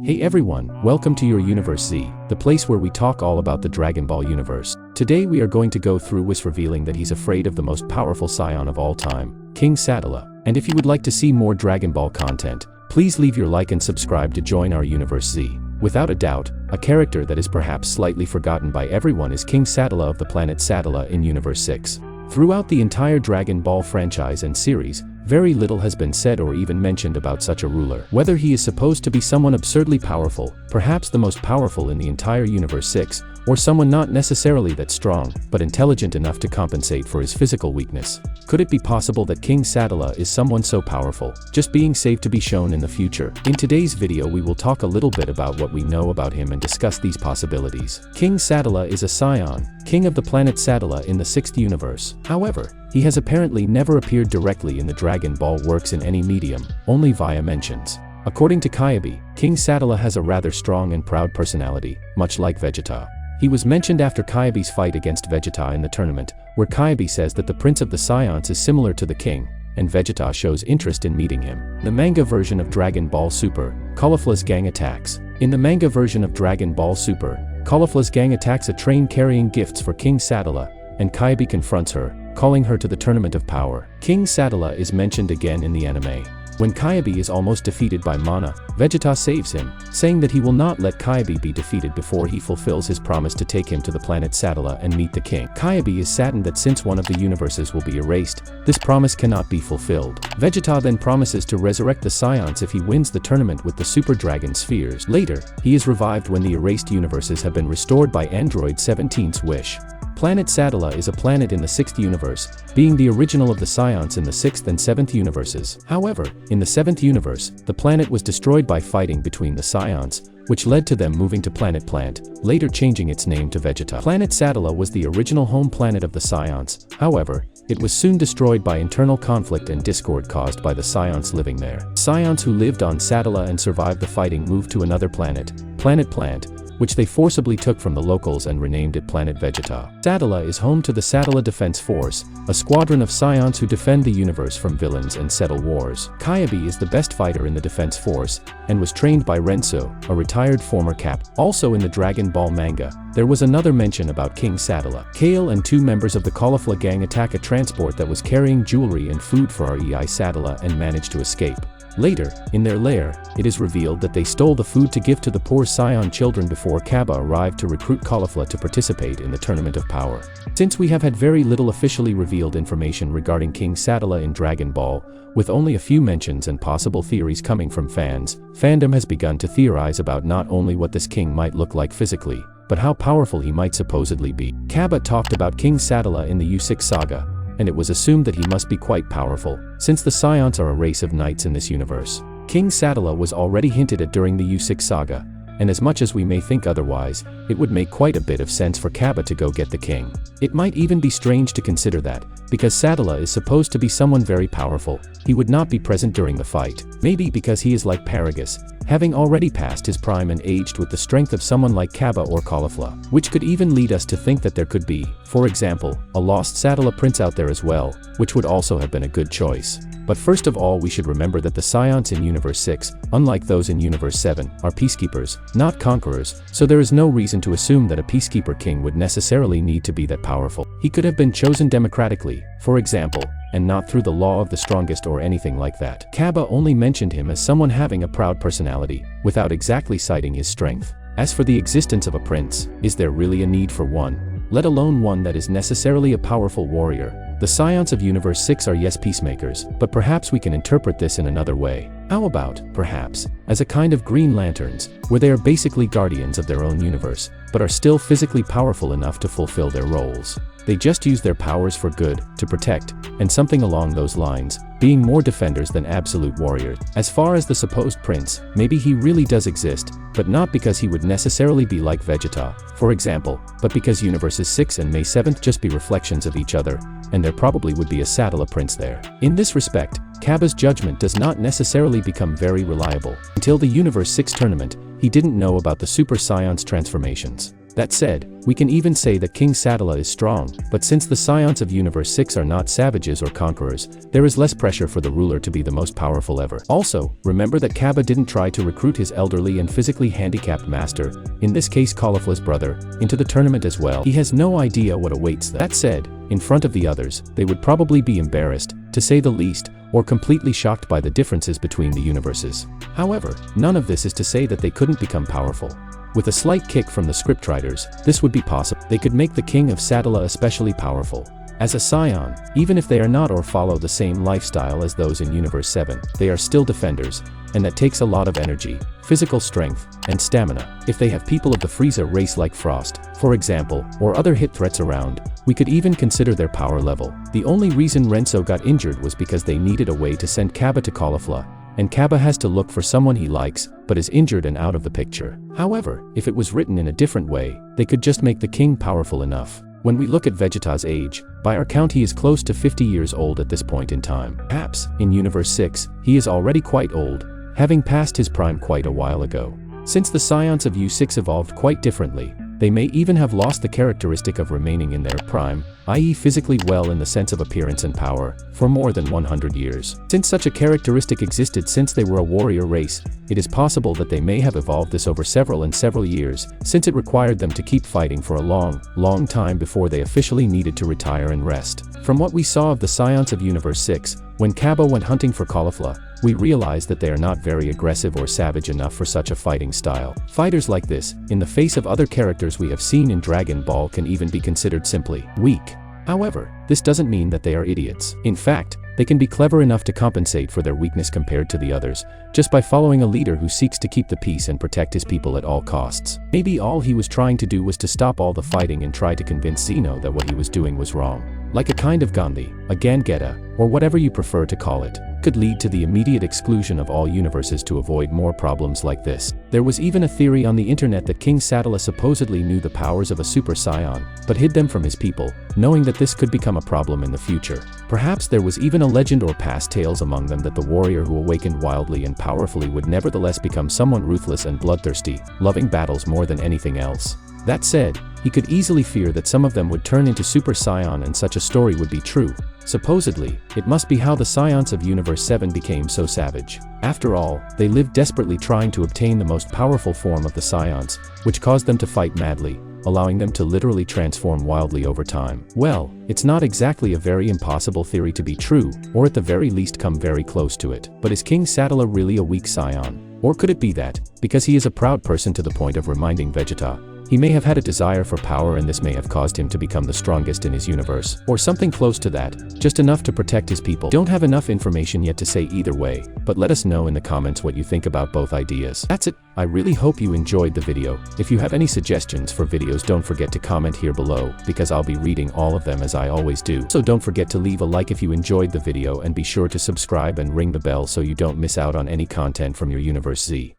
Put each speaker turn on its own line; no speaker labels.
Hey everyone, welcome to your Universe Z, the place where we talk all about the Dragon Ball universe. Today we are going to go through Whis revealing that he's afraid of the most powerful Saiyan of all time, King Sadala. And if you would like to see more Dragon Ball content, please leave your like and subscribe to join our Universe Z. Without a doubt, a character that is perhaps slightly forgotten by everyone is King Sadala of the planet Sadala in Universe 6. Throughout the entire Dragon Ball franchise and series, very little has been said or even mentioned about such a ruler. Whether he is supposed to be someone absurdly powerful, perhaps the most powerful in the entire Universe 6, or someone not necessarily that strong, but intelligent enough to compensate for his physical weakness. Could it be possible that King Sadala is someone so powerful, just being saved to be shown in the future? In today's video we will talk a little bit about what we know about him and discuss these possibilities. King Sadala is a Saiyan, king of the planet Sadala in the 6th universe. However, he has apparently never appeared directly in the Dragon Ball works in any medium, only via mentions. According to Kyuubi, King Sadala has a rather strong and proud personality, much like Vegeta. He was mentioned after Kyuubi's fight against Vegeta in the tournament, where Kyuubi says that the Prince of the Saiyans is similar to the king, and Vegeta shows interest in meeting him. The manga version of Dragon Ball Super, Caulifla's gang attacks. In the manga version of Dragon Ball Super, Caulifla's gang attacks a train carrying gifts for King Sadala, and Kyuubi confronts her, calling her to the Tournament of Power. King Sadala is mentioned again in the anime. When Kyuubi is almost defeated by Mana, Vegeta saves him, saying that he will not let Kyuubi be defeated before he fulfills his promise to take him to the planet Sadala and meet the king. Kyuubi is saddened that since one of the universes will be erased, this promise cannot be fulfilled. Vegeta then promises to resurrect the Saiyans if he wins the tournament with the Super Dragon Spheres. Later, he is revived when the erased universes have been restored by Android 17's wish. Planet Sadala is a planet in the 6th universe, being the original of the Saiyans in the 6th and 7th universes. However, in the 7th universe, the planet was destroyed by fighting between the Saiyans, which led to them moving to Planet Plant, later changing its name to Vegeta. Planet Sadala was the original home planet of the Saiyans. However, it was soon destroyed by internal conflict and discord caused by the Saiyans living there. Saiyans who lived on Sadala and survived the fighting moved to another planet, Planet Plant, which they forcibly took from the locals and renamed it Planet Vegeta. Sadala is home to the Sadala Defense Force, a squadron of Saiyans who defend the universe from villains and settle wars. Kyuubi is the best fighter in the Defense Force, and was trained by Renso, a retired former cap. Also in the Dragon Ball manga, there was another mention about King Sadala. Kale and two members of the Caulifla gang attack a transport that was carrying jewelry and food for REI Sadala and managed to escape. Later, in their lair, it is revealed that they stole the food to give to the poor Saiyan children before Kaba arrived to recruit Caulifla to participate in the Tournament of Power. Since we have had very little officially revealed information regarding King Sadala in Dragon Ball, with only a few mentions and possible theories coming from fans, fandom has begun to theorize about not only what this king might look like physically, but how powerful he might supposedly be. Kaba talked about King Sadala in the U6 saga, and it was assumed that he must be quite powerful, since the Saiyans are a race of knights in this universe. King Sadala was already hinted at during the U6 saga, and as much as we may think otherwise, it would make quite a bit of sense for Kaba to go get the king. It might even be strange to consider that, because Sadala is supposed to be someone very powerful, he would not be present during the fight. Maybe because he is like Paragus, having already passed his prime and aged with the strength of someone like Kaba or Caulifla, which could even lead us to think that there could be, for example, a lost Sadala prince out there as well, which would also have been a good choice. But first of all we should remember that the Saiyans in Universe 6, unlike those in Universe 7, are peacekeepers, not conquerors, so there is no reason to assume that a peacekeeper king would necessarily need to be that powerful. He could have been chosen democratically, for example, and not through the law of the strongest or anything like that. Kaba only mentioned him as someone having a proud personality, without exactly citing his strength. As for the existence of a prince, is there really a need for one? Let alone one that is necessarily a powerful warrior. The Saiyans of Universe 6 are yes peacemakers, but perhaps we can interpret this in another way. How about, perhaps, as a kind of Green Lanterns, where they are basically guardians of their own universe, but are still physically powerful enough to fulfill their roles. They just use their powers for good, to protect, and something along those lines, being more defenders than absolute warriors. As far as the supposed prince, maybe he really does exist, but not because he would necessarily be like Vegeta, for example, but because Universes 6 and May 7th just be reflections of each other, and there probably would be a Sadala prince there. In this respect, Kaba's judgment does not necessarily become very reliable. Until the Universe 6 tournament, he didn't know about the Super Saiyans transformations. That said, we can even say that King Sadala is strong, but since the Saiyans of Universe 6 are not savages or conquerors, there is less pressure for the ruler to be the most powerful ever. Also, remember that Kaba didn't try to recruit his elderly and physically handicapped master, in this case Caulifla's brother, into the tournament as well. He has no idea what awaits them. That said, in front of the others, they would probably be embarrassed, to say the least, or completely shocked by the differences between the universes. However, none of this is to say that they couldn't become powerful. With a slight kick from the scriptwriters, this would be possible. They could make the King of Sadala especially powerful. As a Saiyan, even if they are not or follow the same lifestyle as those in Universe 7, they are still defenders, and that takes a lot of energy, physical strength, and stamina. If they have people of the Frieza race like Frost, for example, or other hit threats around, we could even consider their power level. The only reason Renzo got injured was because they needed a way to send Kaba to Caulifla, and Kaba has to look for someone he likes, but is injured and out of the picture. However, if it was written in a different way, they could just make the king powerful enough. When we look at Vegeta's age, by our count he is close to 50 years old at this point in time. Perhaps, in Universe 6, he is already quite old, having passed his prime quite a while ago. Since the Saiyans of U6 evolved quite differently, they may even have lost the characteristic of remaining in their prime, i.e. physically well in the sense of appearance and power, for more than 100 years. Since such a characteristic existed since they were a warrior race, it is possible that they may have evolved this over several years, since it required them to keep fighting for a long time before they officially needed to retire and rest. From what we saw of the Saiyans of Universe 6, when Kaba went hunting for Caulifla, we realized that they are not very aggressive or savage enough for such a fighting style. Fighters like this, in the face of other characters we have seen in Dragon Ball, can even be considered simply weak. However, this doesn't mean that they are idiots. In fact, they can be clever enough to compensate for their weakness compared to the others, just by following a leader who seeks to keep the peace and protect his people at all costs. Maybe all he was trying to do was to stop all the fighting and try to convince Zeno that what he was doing was wrong. Like a kind of Gandhi, a Gangeta, or whatever you prefer to call it, could lead to the immediate exclusion of all universes to avoid more problems like this. There was even a theory on the internet that King Sadala supposedly knew the powers of a Super Saiyan, but hid them from his people, knowing that this could become a problem in the future. Perhaps there was even a legend or past tales among them that the warrior who awakened wildly and powerfully would nevertheless become someone ruthless and bloodthirsty, loving battles more than anything else. That said, he could easily fear that some of them would turn into Super Saiyan and such a story would be true. Supposedly, it must be how the Saiyans of Universe 7 became so savage. After all, they lived desperately trying to obtain the most powerful form of the Saiyans, which caused them to fight madly, allowing them to literally transform wildly over time. Well, it's not exactly a very impossible theory to be true, or at the very least come very close to it. But is King Sadala really a weak Saiyan? Or could it be that, because he is a proud person to the point of reminding Vegeta, he may have had a desire for power and this may have caused him to become the strongest in his universe, or something close to that, just enough to protect his people. Don't have enough information yet to say either way, but let us know in the comments what you think about both ideas. That's it. I really hope you enjoyed the video. If you have any suggestions for videos, don't forget to comment here below, because I'll be reading all of them as I always do. So don't forget to leave a like if you enjoyed the video and be sure to subscribe and ring the bell so you don't miss out on any content from your Universe Z.